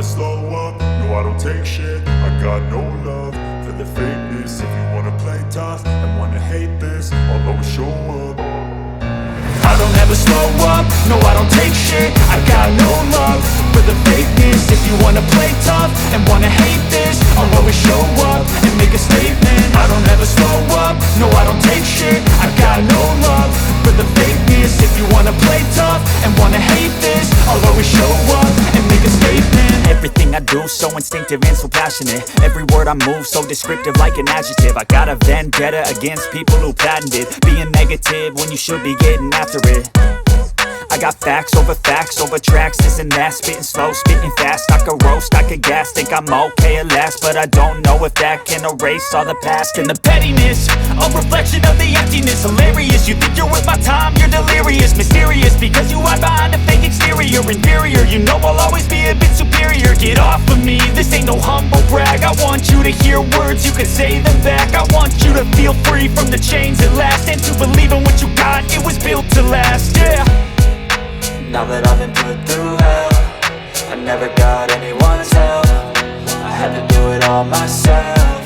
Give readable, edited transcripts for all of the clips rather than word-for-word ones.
slow up, no I don't take shit. I got no love for the fakeness. If you wanna play tough and wanna hate this, I'll always show up. I don't ever slow up, no I don't take shit. I got no love for the fakeness. If you wanna play tough and wanna hate this, I'll always show up and make a statement. I don't ever slow up, no I don't take shit. I got no love for the fakeness. If you wanna play tough and wanna hate this, I'll always show up and make a statement. Everything I do so instinctive and so passionate. Every word I move so descriptive like an adjective. I got a vendetta against people who patented being negative when you should be getting after it. I got facts over tracks, this and that. Spitting slow, spitting fast, I could roast, I could gas. Think I'm okay at last, but I don't know if that can erase all the past. And the pettiness, a reflection of the emptiness. Hilarious, you think you're worth my time, you're delirious. Mysterious, because you hide behind a fake exterior. Inferior, you know I'll always be a bit superior. Get off of me, this ain't no humble brag. I want you to hear words, you can say them back. I want you to feel free from the chains at last, and to believe in what you got, it was built to last, yeah. Now that I've been put through hell, I never got anyone's help. I had to do it all myself.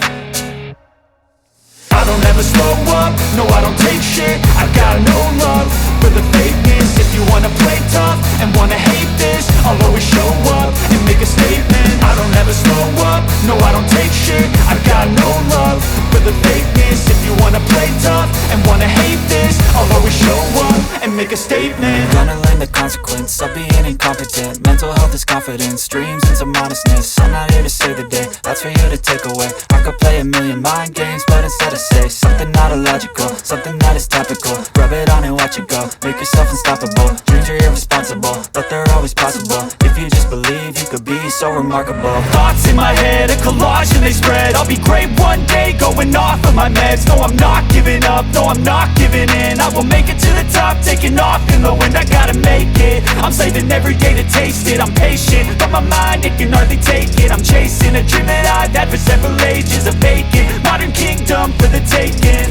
I don't ever slow up, no I don't take shit. I got no love for the fakeness. If you wanna play tough and wanna hate this, I'll always show up and make a statement. I don't ever slow up, no I don't take shit. I got no love for the fakeness. If you wanna play tough and wanna hate this, I'll always show up and make a statement. Gonna learn the consequence of being incompetent. Mental health is confidence, dreams and some modestness. I'm not here to save the day, that's for you to take away. I could play a million mind games, but instead I say something not illogical, something that is topical. Rub it on and watch it go, make yourself unstoppable. Dreams are irresponsible, but they're always possible. If you just believe, you could be so remarkable. Thoughts in my head, a collage and they spread. I'll be great one day, going off of my meds. No, I'm not giving up, no, I'm not giving in. I will make it to the top, taking off in the wind. I gotta make it, I'm saving every day to taste it. I'm patient, but my mind, it can hardly take it. I'm chasing a dream that I've had for several ages. A vacant, modern kingdom for the taking.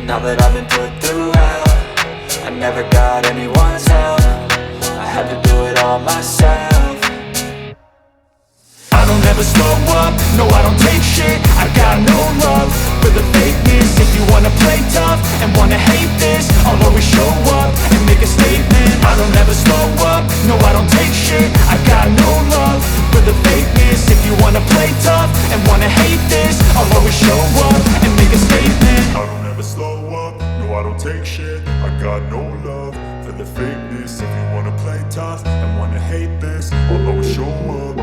Now that I've been put through hell, I never got anyone's help. I had to do it all myself. I don't ever slow up, no I don't take shit. I got no love for the fakeness. If you wanna play tough and wanna hate this, I'll always show up and make a statement. I don't ever slow up, no I don't take shit. I got no love for the fakeness. If you wanna play tough and wanna hate this, I'll always show up and make a statement. I don't ever slow up, no I don't take shit. I got no love for the fakeness. If you wanna play tough and wanna hate this, I'll always show up.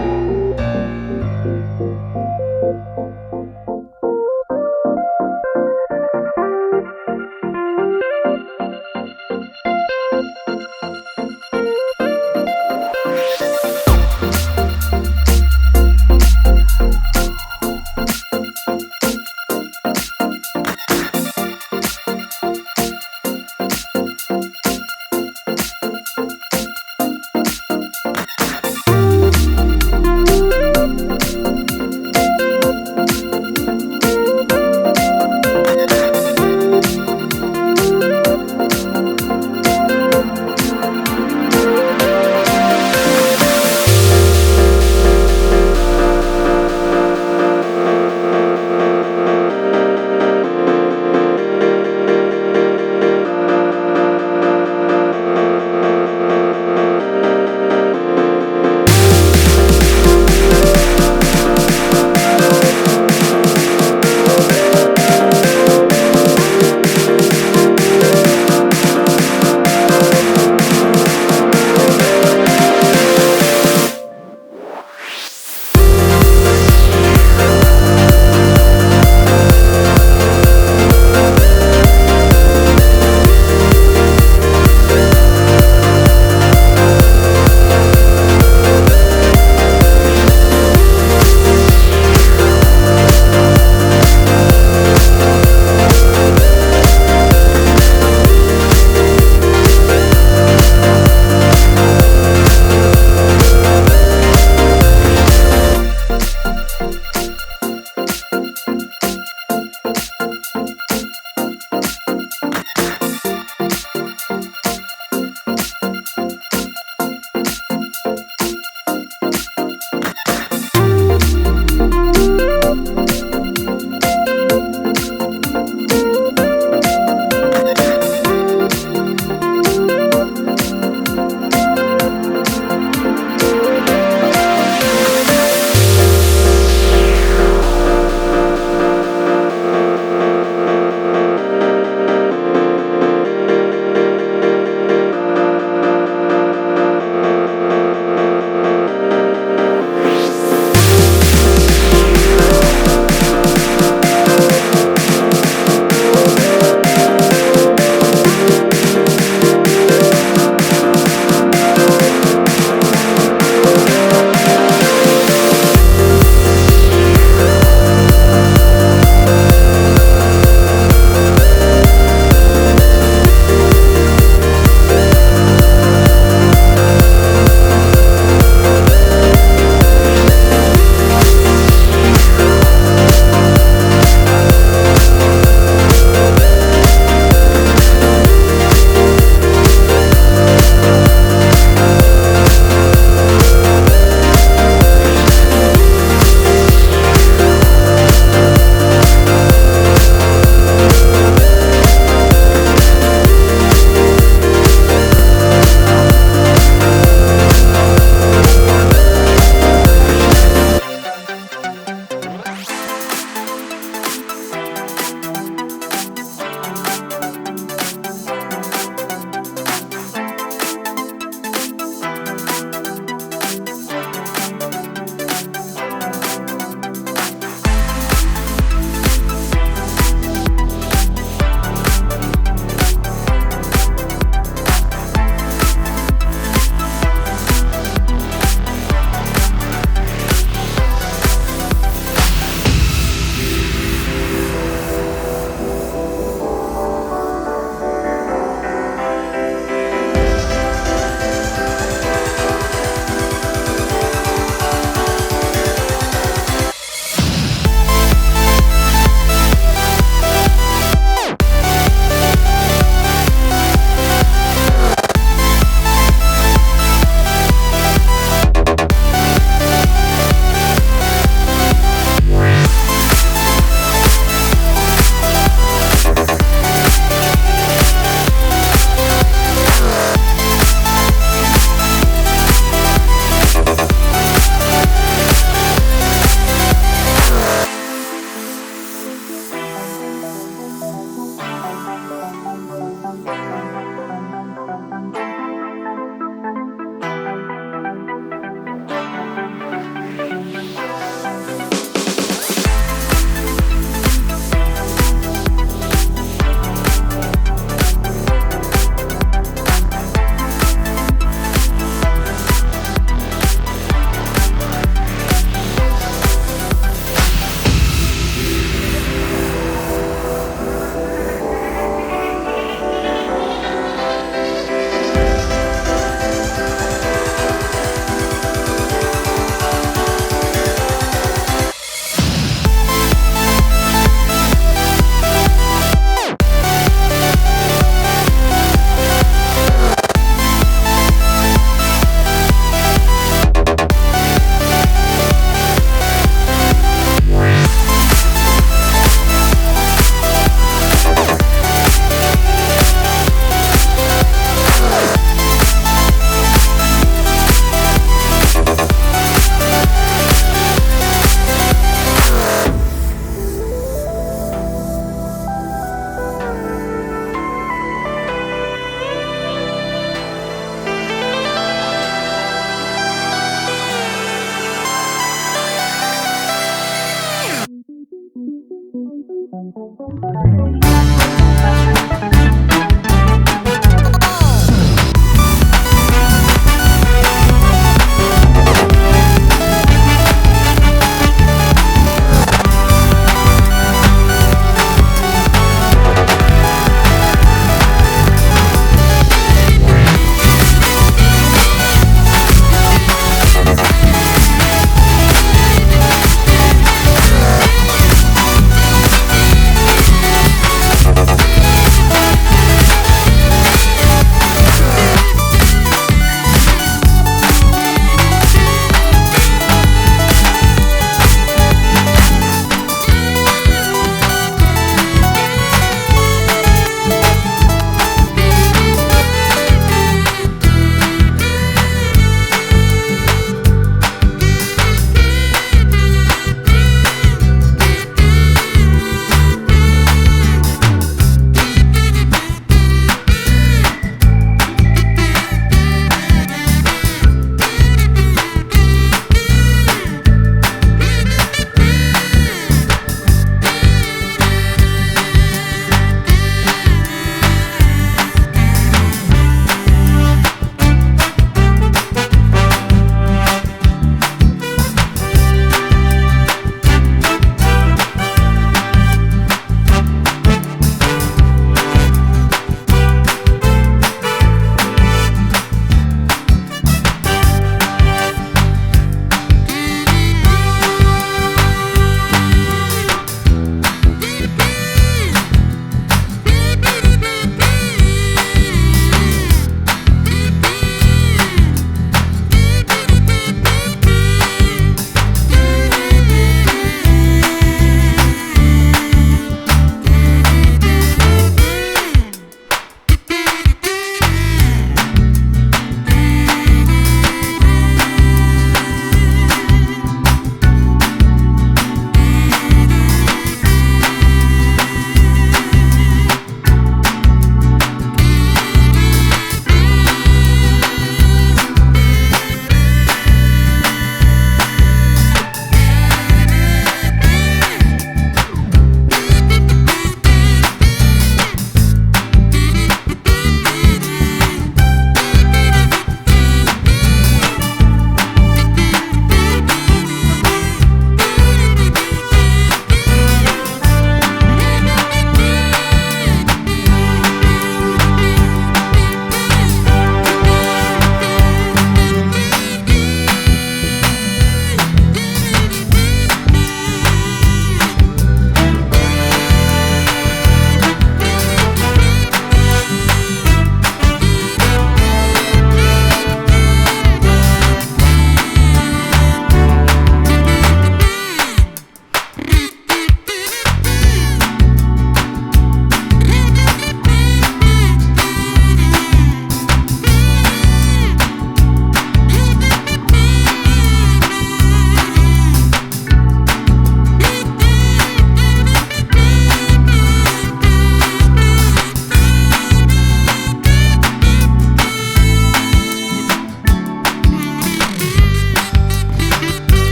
you.